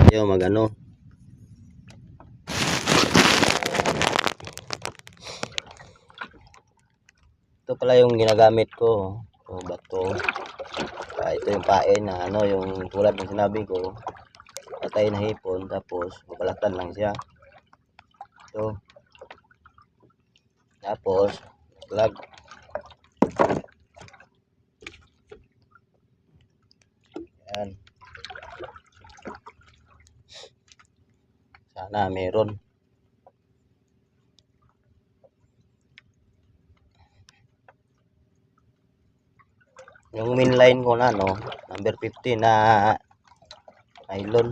tayo magano. Ito pala yung ginagamit ko. O bato. Ito yung pain na ano, yung tulad ng sinabi ko. Patay na hipon, tapos papalatan lang siya. Ito. Tapos plug. Yan. Sana meron. Yung main line ko na no, number 50 na nylon.